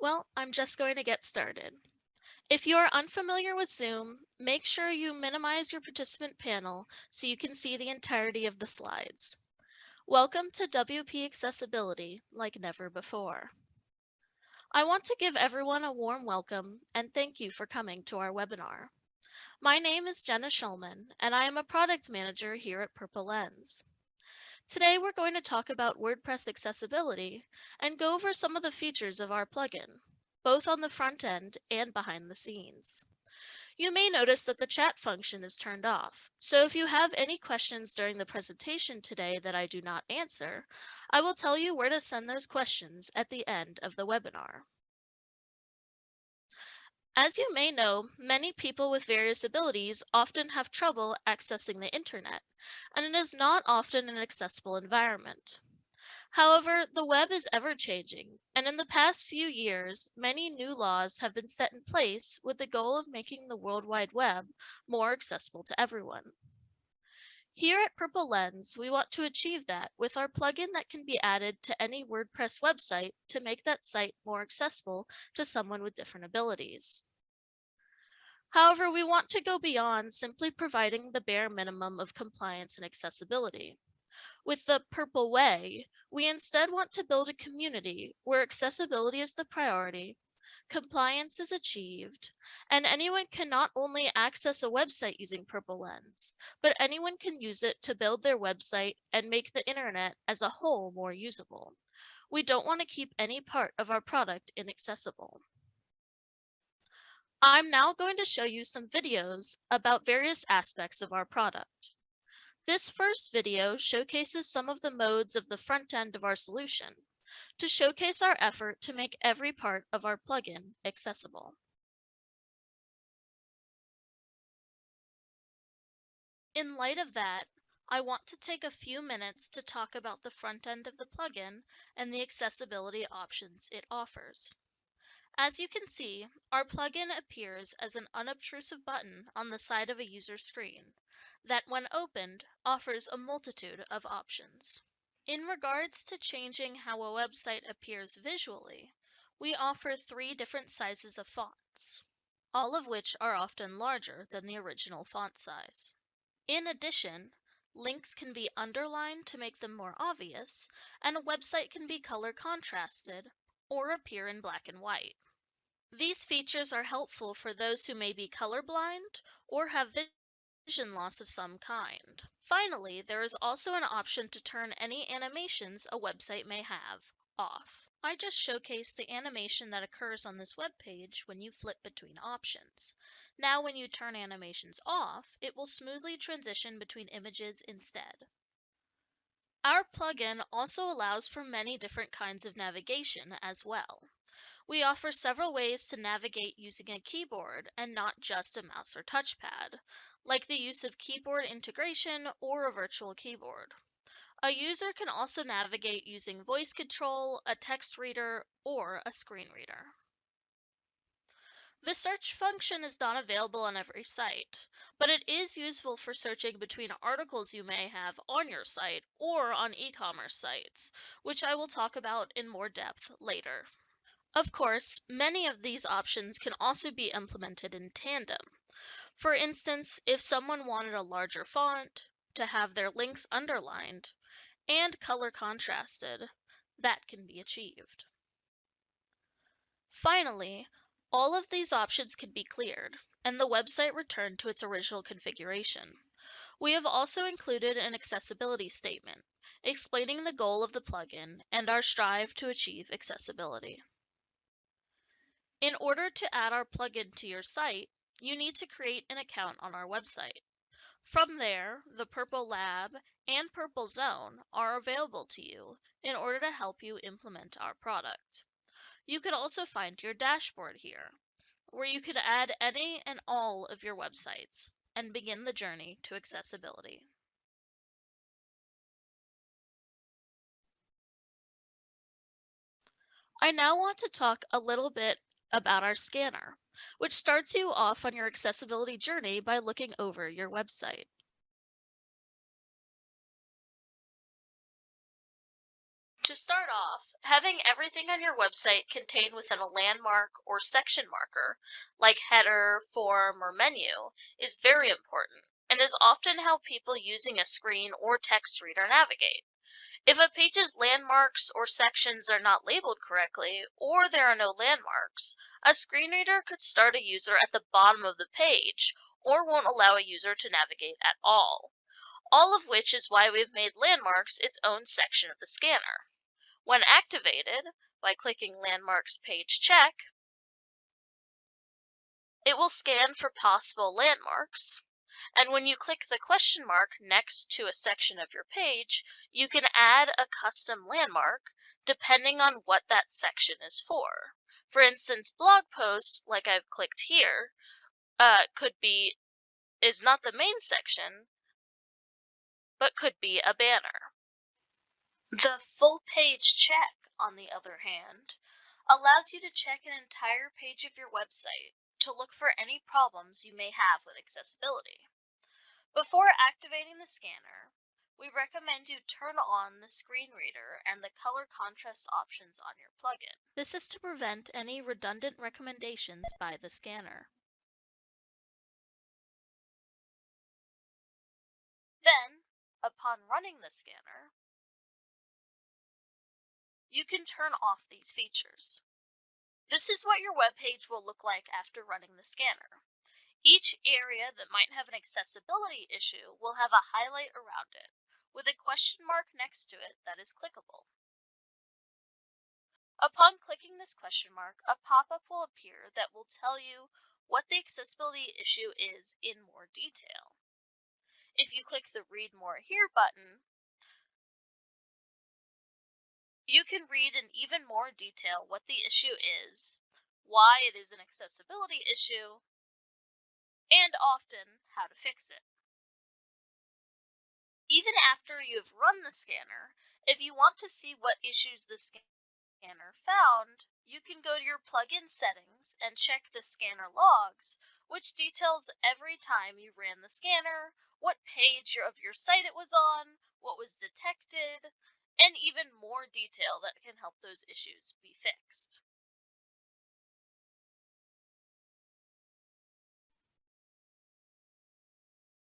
Well, I'm just going to get started. If you're unfamiliar with Zoom, make sure you minimize your participant panel so you can see the entirety of the slides. Welcome to WP Accessibility like never before. I want to give everyone a warm welcome and thank you for coming to our webinar. My name is Jenna Schulman and I am a product manager here at Purple Lens. Today we're going to talk about WordPress accessibility and go over some of the features of our plugin, both on the front end and behind the scenes. You may notice that the chat function is turned off, so if you have any questions during the presentation today that I do not answer, I will tell you where to send those questions at the end of the webinar. As you may know, many people with various abilities often have trouble accessing the internet, and it is not often an accessible environment. However, the web is ever changing, and in the past few years, many new laws have been set in place with the goal of making the World Wide Web more accessible to everyone. Here at Purple Lens, we want to achieve that with our plugin that can be added to any WordPress website to make that site more accessible to someone with different abilities. However, we want to go beyond simply providing the bare minimum of compliance and accessibility. With the Purple Way, we instead want to build a community where accessibility is the priority, compliance is achieved, and anyone can not only access a website using Purple Lens, but anyone can use it to build their website and make the internet as a whole more usable. We don't want to keep any part of our product inaccessible. I'm now going to show you some videos about various aspects of our product. This first video showcases some of the modes of the front end of our solution to showcase our effort to make every part of our plugin accessible. In light of that, I want to take a few minutes to talk about the front end of the plugin and the accessibility options it offers. As you can see, our plugin appears as an unobtrusive button on the side of a user's screen that, when opened, offers a multitude of options. In regards to changing how a website appears visually, we offer 3 different sizes of fonts, all of which are often larger than the original font size. In addition, links can be underlined to make them more obvious, and a website can be color contrasted or appear in black and white. These features are helpful for those who may be colorblind or have vision loss of some kind. Finally, there is also an option to turn any animations a website may have off. I just showcased the animation that occurs on this web page when you flip between options. Now when you turn animations off, it will smoothly transition between images instead. Our plugin also allows for many different kinds of navigation as well. We offer several ways to navigate using a keyboard and not just a mouse or touchpad, like the use of keyboard integration or a virtual keyboard. A user can also navigate using voice control, a text reader, or a screen reader. The search function is not available on every site, but it is useful for searching between articles you may have on your site or on e-commerce sites, which I will talk about in more depth later. Of course, many of these options can also be implemented in tandem. For instance, if someone wanted a larger font, to have their links underlined, and color contrasted, that can be achieved. Finally, all of these options can be cleared, and the website returned to its original configuration. We have also included an accessibility statement, explaining the goal of the plugin and our strive to achieve accessibility. In order to add our plugin to your site, you need to create an account on our website. From there, the Purple Lab and Purple Zone are available to you in order to help you implement our product. You could also find your dashboard here, where you could add any and all of your websites and begin the journey to accessibility. I now want to talk a little bit about our scanner, which starts you off on your accessibility journey by looking over your website. To start off, having everything on your website contained within a landmark or section marker, like header, form, or menu, is very important and is often how people using a screen or text reader navigate. If a page's landmarks or sections are not labeled correctly, or there are no landmarks, a screen reader could start a user at the bottom of the page, or won't allow a user to navigate at all. All of which is why we've made landmarks its own section of the scanner. When activated, by clicking Landmarks Page Check, it will scan for possible landmarks. And when you click the question mark next to a section of your page, you can add a custom landmark depending on what that section is for. For instance, blog posts, like I've clicked here, is not the main section, but could be a banner. The full page check, on the other hand, allows you to check an entire page of your website to look for any problems you may have with accessibility. Before activating the scanner, we recommend you turn on the screen reader and the color contrast options on your plugin. This is to prevent any redundant recommendations by the scanner. Then, upon running the scanner, you can turn off these features. This is what your web page will look like after running the scanner. Each area that might have an accessibility issue will have a highlight around it, with a question mark next to it that is clickable. Upon clicking this question mark, a pop-up will appear that will tell you what the accessibility issue is in more detail. If you click the Read More Here button, you can read in even more detail what the issue is, why it is an accessibility issue, and often how to fix it. Even after you've run the scanner, if you want to see what issues the scanner found, you can go to your plugin settings and check the scanner logs, which details every time you ran the scanner, what page of your site it was on, what was detected, and even more detail that can help those issues be fixed.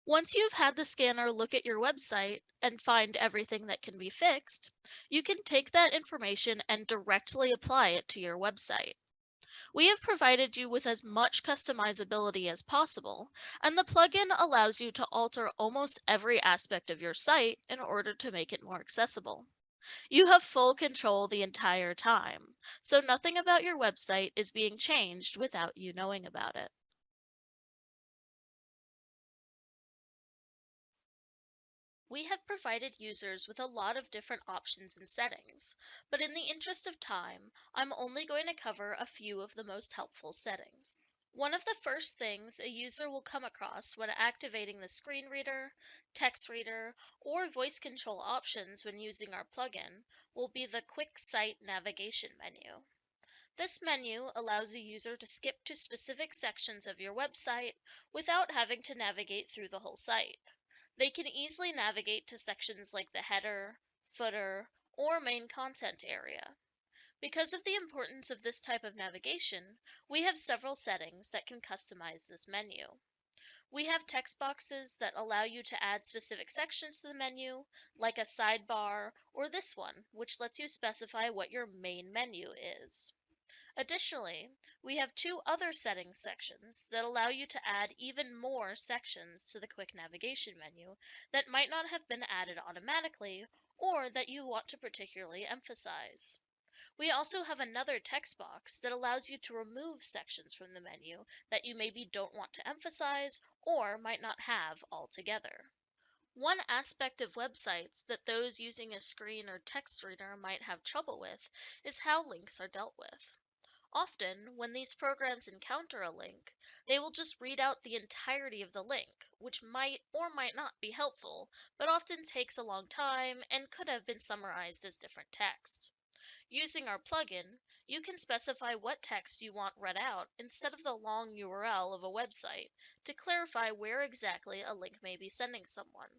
Once you've had the scanner look at your website and find everything that can be fixed, you can take that information and directly apply it to your website. We have provided you with as much customizability as possible, and the plugin allows you to alter almost every aspect of your site in order to make it more accessible. You have full control the entire time, so nothing about your website is being changed without you knowing about it. We have provided users with a lot of different options and settings, but in the interest of time, I'm only going to cover a few of the most helpful settings. One of the first things a user will come across when activating the screen reader, text reader, or voice control options when using our plugin will be the Quick Site Navigation menu. This menu allows a user to skip to specific sections of your website without having to navigate through the whole site. They can easily navigate to sections like the header, footer, or main content area. Because of the importance of this type of navigation, we have several settings that can customize this menu. We have text boxes that allow you to add specific sections to the menu, like a sidebar or this one, which lets you specify what your main menu is. Additionally, we have two other settings sections that allow you to add even more sections to the quick navigation menu that might not have been added automatically or that you want to particularly emphasize. We also have another text box that allows you to remove sections from the menu that you maybe don't want to emphasize or might not have altogether. One aspect of websites that those using a screen or text reader might have trouble with is how links are dealt with. Often, when these programs encounter a link, they will just read out the entirety of the link, which might or might not be helpful, but often takes a long time and could have been summarized as different text. Using our plugin, you can specify what text you want read out instead of the long URL of a website to clarify where exactly a link may be sending someone.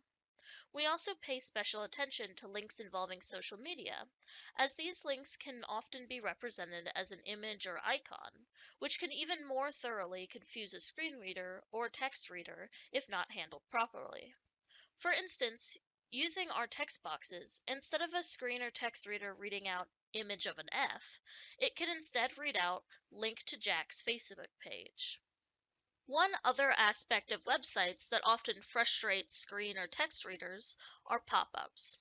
We also pay special attention to links involving social media, as these links can often be represented as an image or icon, which can even more thoroughly confuse a screen reader or text reader if not handled properly. For instance, using our text boxes, instead of a screen or text reader reading out image of an F, it can instead read out link to Jack's Facebook page. One other aspect of websites that often frustrates screen or text readers are pop-ups.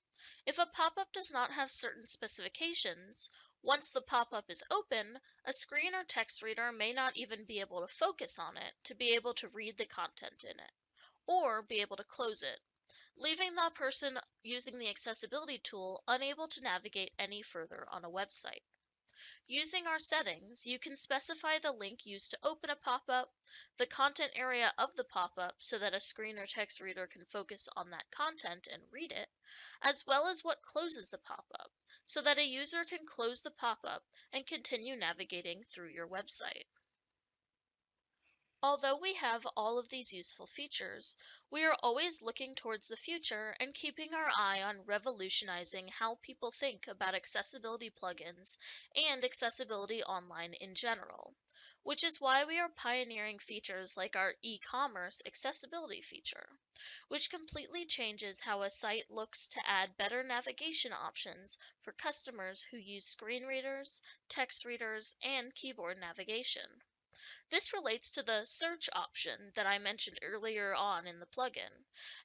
If a pop-up does not have certain specifications, once the pop-up is open, a screen or text reader may not even be able to focus on it to be able to read the content in it, or be able to close it, leaving the person using the accessibility tool unable to navigate any further on a website. Using our settings, you can specify the link used to open a pop-up, the content area of the pop-up so that a screen or text reader can focus on that content and read it, as well as what closes the pop-up, so that a user can close the pop-up and continue navigating through your website. Although we have all of these useful features, we are always looking towards the future and keeping our eye on revolutionizing how people think about accessibility plugins and accessibility online in general, which is why we are pioneering features like our e-commerce accessibility feature, which completely changes how a site looks to add better navigation options for customers who use screen readers, text readers, and keyboard navigation. This relates to the search option that I mentioned earlier on in the plugin,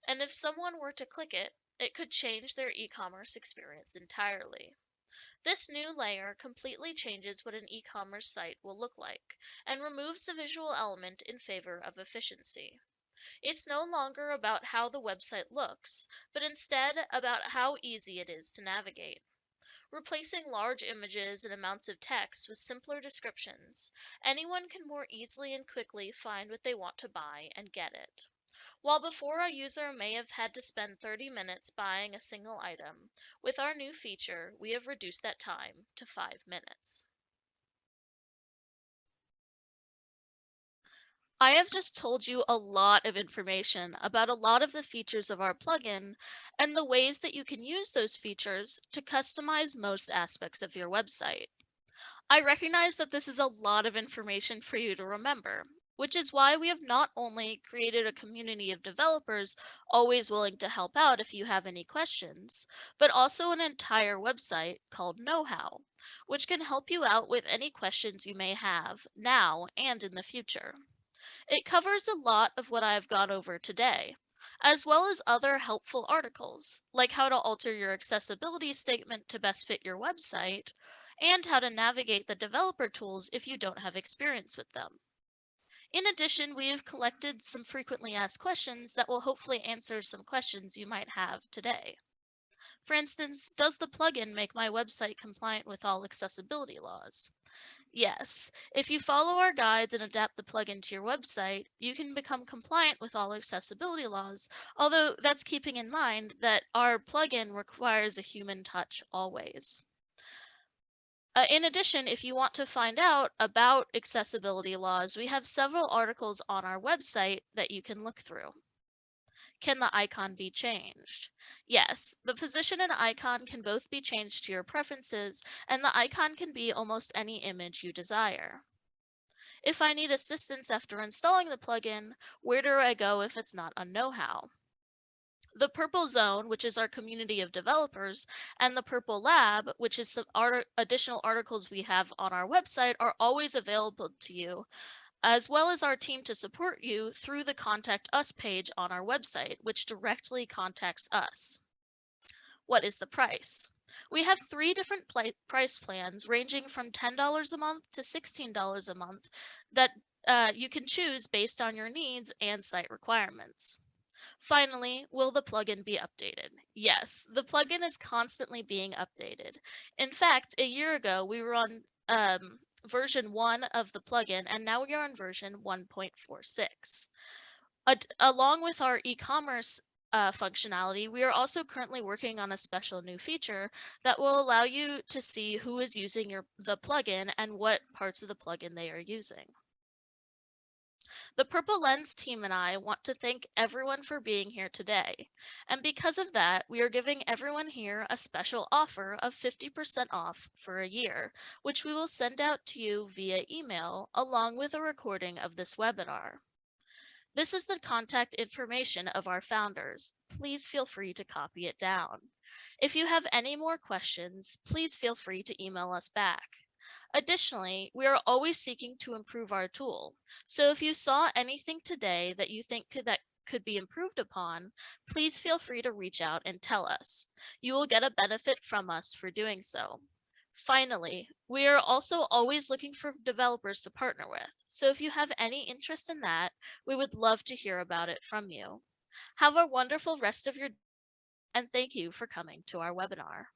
and if someone were to click it, it could change their e-commerce experience entirely. This new layer completely changes what an e-commerce site will look like and removes the visual element in favor of efficiency. It's no longer about how the website looks, but instead about how easy it is to navigate. Replacing large images and amounts of text with simpler descriptions, anyone can more easily and quickly find what they want to buy and get it. While before a user may have had to spend 30 minutes buying a single item, with our new feature, we have reduced that time to 5 minutes. I have just told you a lot of information about a lot of the features of our plugin and the ways that you can use those features to customize most aspects of your website. I recognize that this is a lot of information for you to remember, which is why we have not only created a community of developers always willing to help out if you have any questions, but also an entire website called Know How, which can help you out with any questions you may have now and in the future. It covers a lot of what I have gone over today, as well as other helpful articles, like how to alter your accessibility statement to best fit your website, and how to navigate the developer tools if you don't have experience with them. In addition, we have collected some frequently asked questions that will hopefully answer some questions you might have today. For instance, does the plugin make my website compliant with all accessibility laws? Yes, if you follow our guides and adapt the plugin to your website, you can become compliant with all accessibility laws, although that's keeping in mind that our plugin requires a human touch always. In addition, if you want to find out about accessibility laws, we have several articles on our website that you can look through. Can the icon be changed? Yes, the position and icon can both be changed to your preferences, and the icon can be almost any image you desire. If I need assistance after installing the plugin, where do I go if it's not a know-how? The Purple Zone, which is our community of developers, and the Purple Lab, which is some additional articles we have on our website, are always available to you, as well as our team to support you through the Contact Us page on our website, which directly contacts us. What is the price? We have three different price plans ranging from $10 a month to $16 a month that you can choose based on your needs and site requirements. Finally, will the plugin be updated? Yes, the plugin is constantly being updated. In fact, a year ago, we were on version 1 of the plugin, and now we are on version 1.46. Along with our e-commerce functionality, we are also currently working on a special new feature that will allow you to see who is using the plugin and what parts of the plugin they are using. The Purple Lens team and I want to thank everyone for being here today. And because of that, we are giving everyone here a special offer of 50% off for a year, which we will send out to you via email along with a recording of this webinar. This is the contact information of our founders. Please feel free to copy it down. If you have any more questions, please feel free to email us back. Additionally, we are always seeking to improve our tool. So if you saw anything today that you think could be improved upon, please feel free to reach out and tell us. You will get a benefit from us for doing so. Finally, we are also always looking for developers to partner with. So if you have any interest in that, we would love to hear about it from you. Have a wonderful rest of your day, and thank you for coming to our webinar.